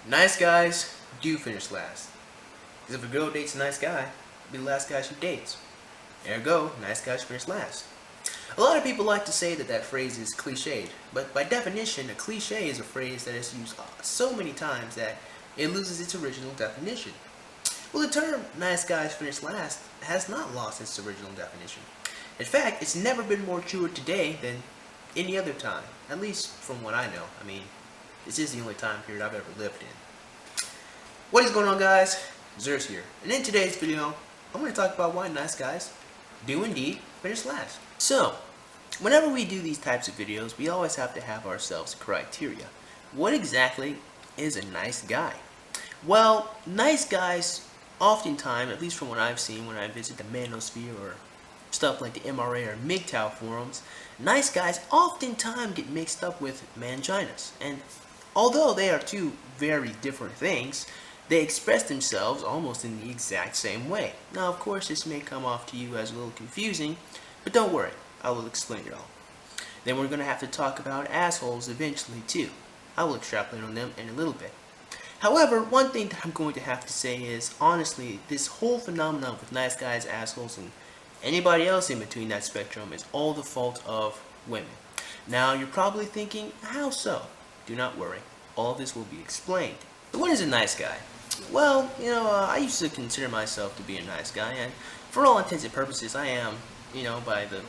Nice guys do finish last. Because if a girl dates a nice guy, it'll be the last guy she dates. Ergo, nice guys finish last. A lot of people like to say that that phrase is cliched, but by definition, a cliche is a phrase that is used so many times that it loses its original definition. Well, the term nice guys finish last has not lost its original definition. In fact, it's never been more true today than any other time, at least from what I know. I mean, this is the only time period I've ever lived in. What is going on, guys? Zers here, and in today's video, I'm going to talk about why nice guys do indeed finish last. So, whenever we do these types of videos, we always have to have ourselves a criteria. What exactly is a nice guy? Well, nice guys, oftentimes, at least from what I've seen when I visit the manosphere or stuff like the MRA or MGTOWS forums, nice guys oftentimes get mixed up with manginas. And although they are two very different things, they express themselves almost in the exact same way. Now, of course, this may come off to you as a little confusing, but don't worry, I will explain it all. Then we're going to have to talk about assholes eventually too. I will extrapolate on them in a little bit. However, one thing that I'm going to have to say is, honestly, this whole phenomenon with nice guys, assholes, and anybody else in between that spectrum is all the fault of women. Now, you're probably thinking, how so? Do not worry, all of this will be explained. So what is a nice guy? Well, I used to consider myself to be a nice guy, and for all intents and purposes, I am, by the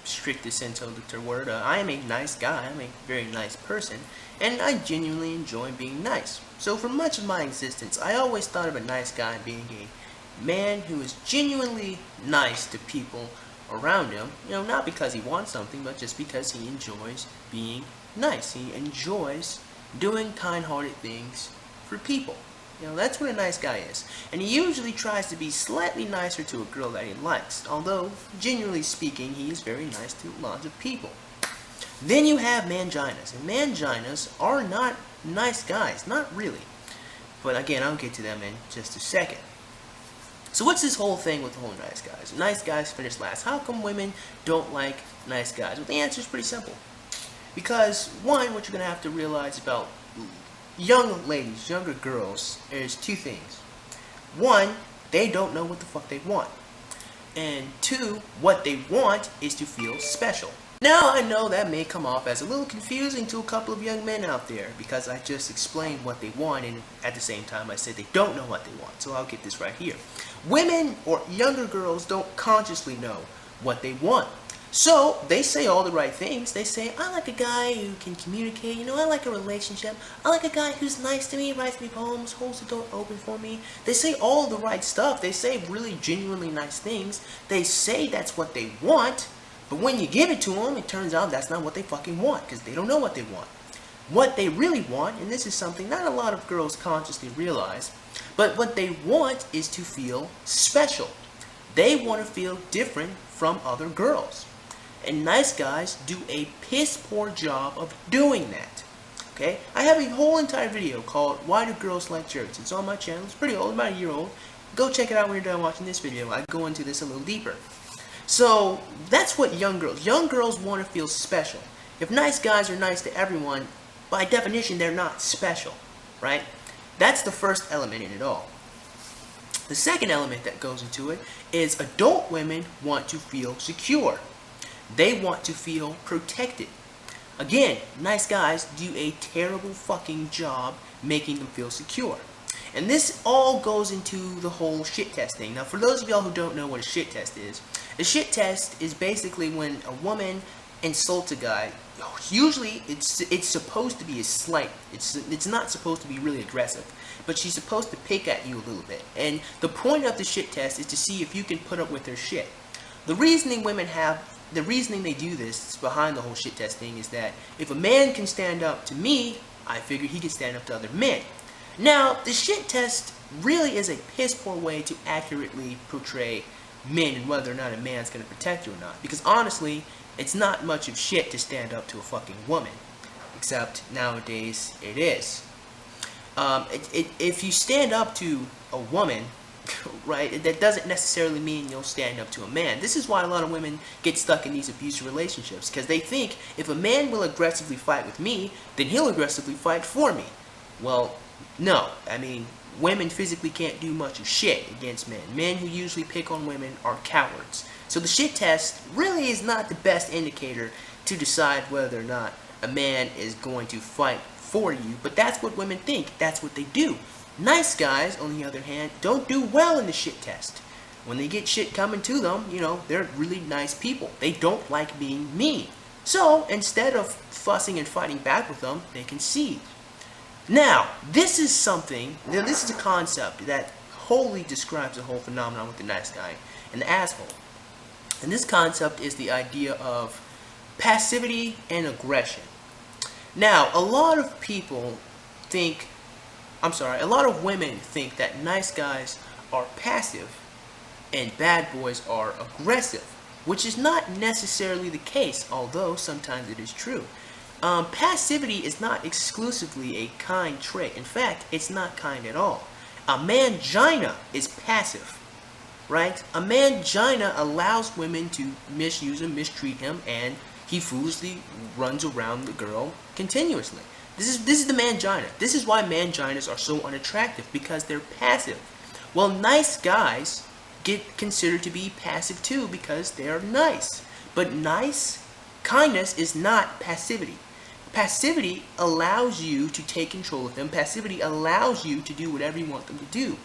strictest sense of the word, I am a nice guy. I'm a very nice person, and I genuinely enjoy being nice. So for much of my existence, I always thought of a nice guy being a man who is genuinely nice to people around him, not because he wants something, but just because he enjoys being nice. He enjoys doing kind-hearted things for people. That's what a nice guy is. And he usually tries to be slightly nicer to a girl that he likes, although, genuinely speaking, he is very nice to lots of people. Then you have manginas, and manginas are not nice guys, not really. But again, I'll get to them in just a second. So what's this whole thing with the whole nice guys? Nice guys finish last. How come women don't like nice guys? Well, the answer is pretty simple. Because, one, what you're going to have to realize about young ladies, younger girls, is two things. One, they don't know what the fuck they want. And two, what they want is to feel special. Now, I know that may come off as a little confusing to a couple of young men out there because I just explained what they want, and at the same time I said they don't know what they want. So I'll get this right here. Women or younger girls don't consciously know what they want. So they say all the right things. They say, I like a guy who can communicate, I like a relationship. I like a guy who's nice to me, writes me poems, holds the door open for me. They say all the right stuff. They say really genuinely nice things. They say that's what they want, but when you give it to them, it turns out that's not what they fucking want because they don't know what they want. What they really want, and this is something not a lot of girls consciously realize, but what they want is to feel special. They want to feel different from other girls. And nice guys do a piss poor job of doing that. Okay? I have a whole entire video called Why Do Girls Like Jerks? It's on my channel. It's pretty old, about a year old. Go check it out when you're done watching this video. I go into this a little deeper. So that's what young girls want to feel special. If nice guys are nice to everyone, by definition they're not special, right? That's the first element in it all. The second element that goes into it is adult women want to feel secure. They want to feel protected. Again, nice guys do a terrible fucking job making them feel secure. And this all goes into the whole shit test thing. Now, for those of y'all who don't know what a shit test is, a shit test is basically when a woman insults a guy. Usually, it's supposed to be a slight. It's not supposed to be really aggressive, but she's supposed to pick at you a little bit. And the point of the shit test is to see if you can put up with her shit. The reasoning they do this behind the whole shit test thing is that if a man can stand up to me, I figure he can stand up to other men. Now, the shit test really is a piss poor way to accurately portray men and whether or not a man's going to protect you or not. Because honestly, it's not much of shit to stand up to a fucking woman. Except nowadays it is. If you stand up to a woman, right, that doesn't necessarily mean you'll stand up to a man. This is why a lot of women get stuck in these abusive relationships, because they think if a man will aggressively fight with me, then he'll aggressively fight for me. Well, No, I mean, women physically can't do much of shit against men. Men who usually pick on women are cowards. So the shit test really is not the best indicator to decide whether or not a man is going to fight for you, but that's what women think. That's what they do. Nice guys, on the other hand, don't do well in the shit test. When they get shit coming to them, you know, they're really nice people. They don't like being mean. So, instead of fussing and fighting back with them, they concede. Now, this is a concept that wholly describes the whole phenomenon with the nice guy and the asshole. And this concept is the idea of passivity and aggression. Now, a lot of women think that nice guys are passive and bad boys are aggressive, which is not necessarily the case, although sometimes it is true. Passivity is not exclusively a kind trait. In fact, it's not kind at all. A mangina is passive, right? A mangina allows women to misuse him, mistreat him, and he foolishly runs around the girl continuously. This is the mangina. This is why manginas are so unattractive, because they're passive. Well, nice guys get considered to be passive too because they're nice. But kindness is not passivity. Passivity allows you to take control of them. Passivity allows you to do whatever you want them to do.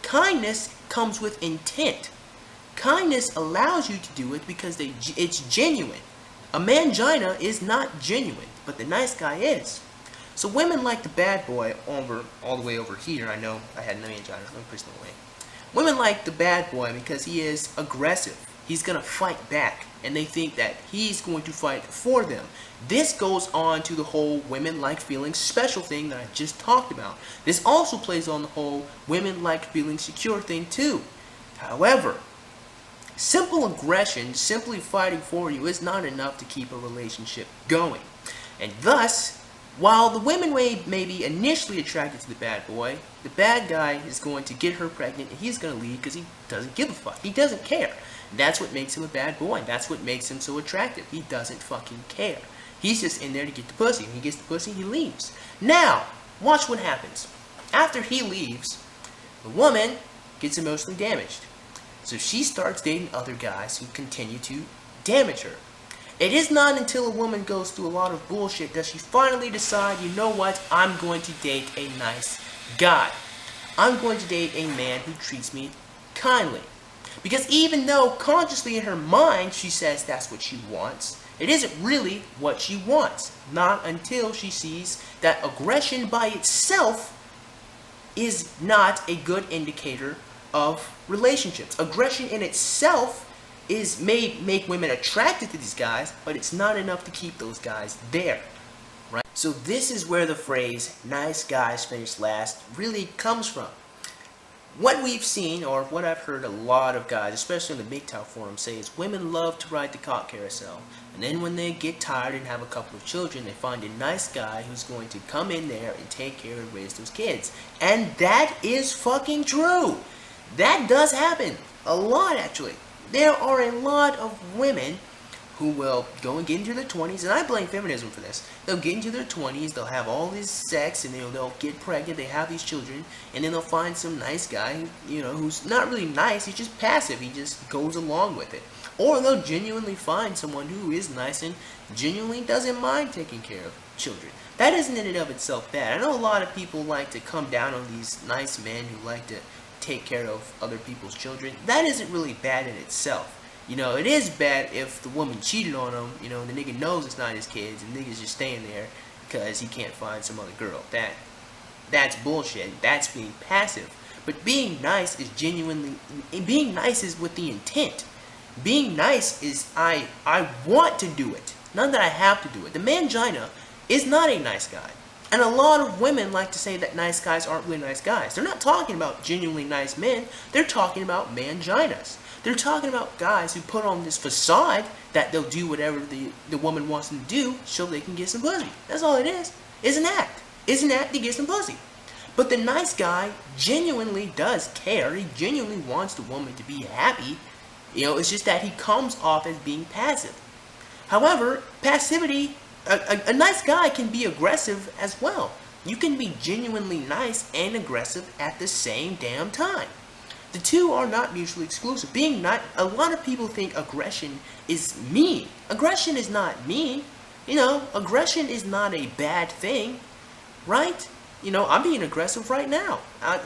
Kindness comes with intent. Kindness allows you to do it because it's genuine. A mangina is not genuine, but the nice guy is. So women like the bad boy all the way over here. I know I had no mangina. Let me push them away. Women like the bad boy because he is aggressive. He's going to fight back, and they think that he's going to fight for them. This goes on to the whole women like feeling special thing that I just talked about. This also plays on the whole women like feeling secure thing too. However, simple aggression, simply fighting for you, is not enough to keep a relationship going. And thus, while the women may be initially attracted to the bad boy, the bad guy is going to get her pregnant and he's going to leave because he doesn't give a fuck. He doesn't care. That's what makes him a bad boy. That's what makes him so attractive. He doesn't fucking care. He's just in there to get the pussy. When he gets the pussy, he leaves. Now, watch what happens. After he leaves, the woman gets emotionally damaged. So she starts dating other guys who continue to damage her. It is not until a woman goes through a lot of bullshit does she finally decide, you know what, I'm going to date a nice guy. I'm going to date a man who treats me kindly. Because even though consciously in her mind she says that's what she wants, it isn't really what she wants. Not until she sees that aggression by itself is not a good indicator of relationships. Aggression in itself may make women attracted to these guys, but it's not enough to keep those guys there, right? So this is where the phrase nice guys finish last really comes from. What we've seen, or what I've heard a lot of guys, especially in the MGTOWS forum, say is women love to ride the cock carousel, and then when they get tired and have a couple of children, they find a nice guy who's going to come in there and take care and raise those kids. And that is fucking true. That does happen a lot, actually. There are a lot of women who will go and get into their 20s, and I blame feminism for this. They'll get into their 20s, they'll have all this sex, and they'll get pregnant, they have these children, and then they'll find some nice guy, who's not really nice, he's just passive, he just goes along with it. Or they'll genuinely find someone who is nice and genuinely doesn't mind taking care of children. That isn't in and of itself bad. I know a lot of people like to come down on these nice men who like to take care of other people's children. That isn't really bad in itself. It is bad if the woman cheated on him, and the nigga knows it's not his kids, and the nigga's just staying there because he can't find some other girl. That's bullshit. That's being passive. But being nice is with the intent. Being nice is I want to do it, not that I have to do it. The mangina is not a nice guy. And a lot of women like to say that nice guys aren't really nice guys. They're not talking about genuinely nice men. They're talking about manginas. They're talking about guys who put on this facade that they'll do whatever the woman wants them to do so they can get some pussy. That's all it is. It's an act. It's an act to get some pussy. But the nice guy genuinely does care. He genuinely wants the woman to be happy. It's just that he comes off as being passive. However, passivity, a nice guy can be aggressive as well. You can be genuinely nice and aggressive at the same damn time. The two are not mutually exclusive. A lot of people think aggression is mean. Aggression is not mean. Aggression is not a bad thing, right? I'm being aggressive right now,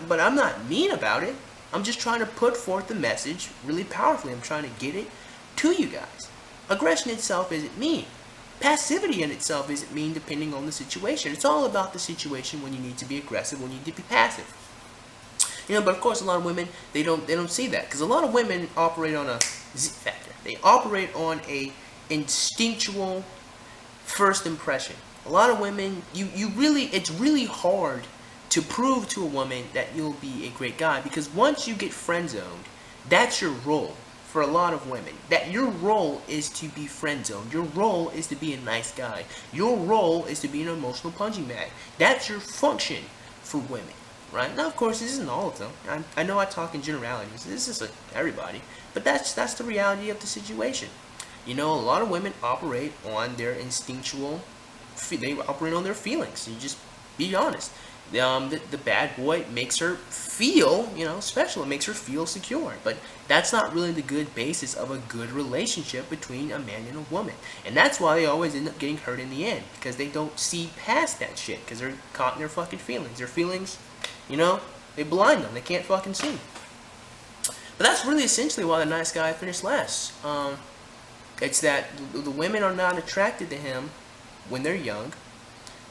but I'm not mean about it. I'm just trying to put forth the message really powerfully. I'm trying to get it to you guys. Aggression itself isn't mean. Passivity in itself isn't mean depending on the situation. It's all about the situation when you need to be aggressive, when you need to be passive. But of course a lot of women, they don't see that, because a lot of women operate on a Z factor. They operate on a instinctual first impression. A lot of women, it's really hard to prove to a woman that you'll be a great guy, because once you get friend zoned, that's your role. For a lot of women, that your role is to be friend zoned. Your role is to be a nice guy. Your role is to be an emotional punching bag. That's your function for women, right? Now, of course, this isn't all of them. I know I talk in generalities. This is everybody, but that's the reality of the situation. A lot of women operate on their instinctual. They operate on their feelings. You just be honest. The bad boy makes her feel, special. It makes her feel secure. But that's not really the good basis of a good relationship between a man and a woman. And that's why they always end up getting hurt in the end, because they don't see past that shit, because they're caught in their fucking feelings. Their feelings, they blind them. They can't fucking see. But that's really essentially why the nice guy finished last. It's that the women are not attracted to him when they're young.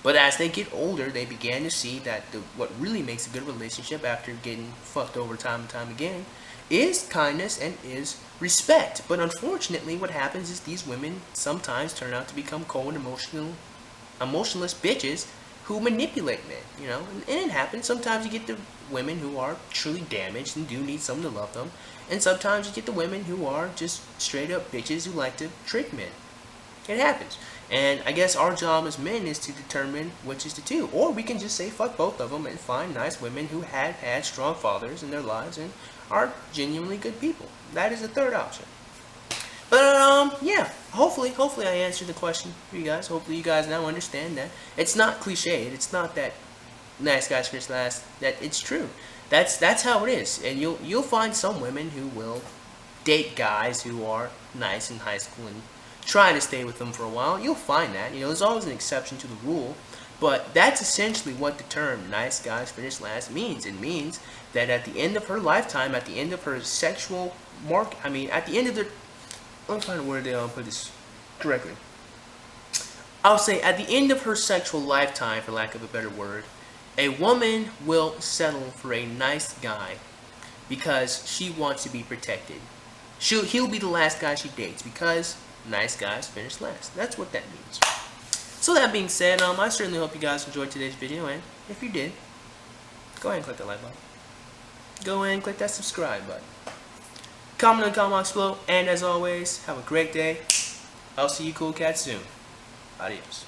But as they get older, they began to see that what really makes a good relationship, after getting fucked over time and time again, is kindness and is respect. But unfortunately, what happens is these women sometimes turn out to become cold, emotionless bitches who manipulate men, And it happens. Sometimes you get the women who are truly damaged and do need someone to love them. And sometimes you get the women who are just straight up bitches who like to trick men. It happens. And I guess our job as men is to determine which is the two. Or we can just say fuck both of them and find nice women who have had strong fathers in their lives and are genuinely good people. That is the third option. But yeah, hopefully I answered the question for you guys. Hopefully you guys now understand that it's not cliched. It's not that nice guys finish last. That it's true. That's how it is. And you'll find some women who will date guys who are nice in high school and try to stay with them for a while. You'll find that. There's always an exception to the rule. But that's essentially what the term nice guys finish last means. It means that at the end of her lifetime, at the end of her sexual at the end of I'm trying to word it, I'll put this correctly. I'll say at the end of her sexual lifetime, for lack of a better word, a woman will settle for a nice guy because she wants to be protected. He'll be the last guy she dates because nice guys finish last. That's what that means. So that being said, I certainly hope you guys enjoyed today's video, and if you did, go ahead and click that like button. Go ahead and click that subscribe button. Comment in the comment box below, and as always, have a great day. I'll see you cool cats soon. Adios.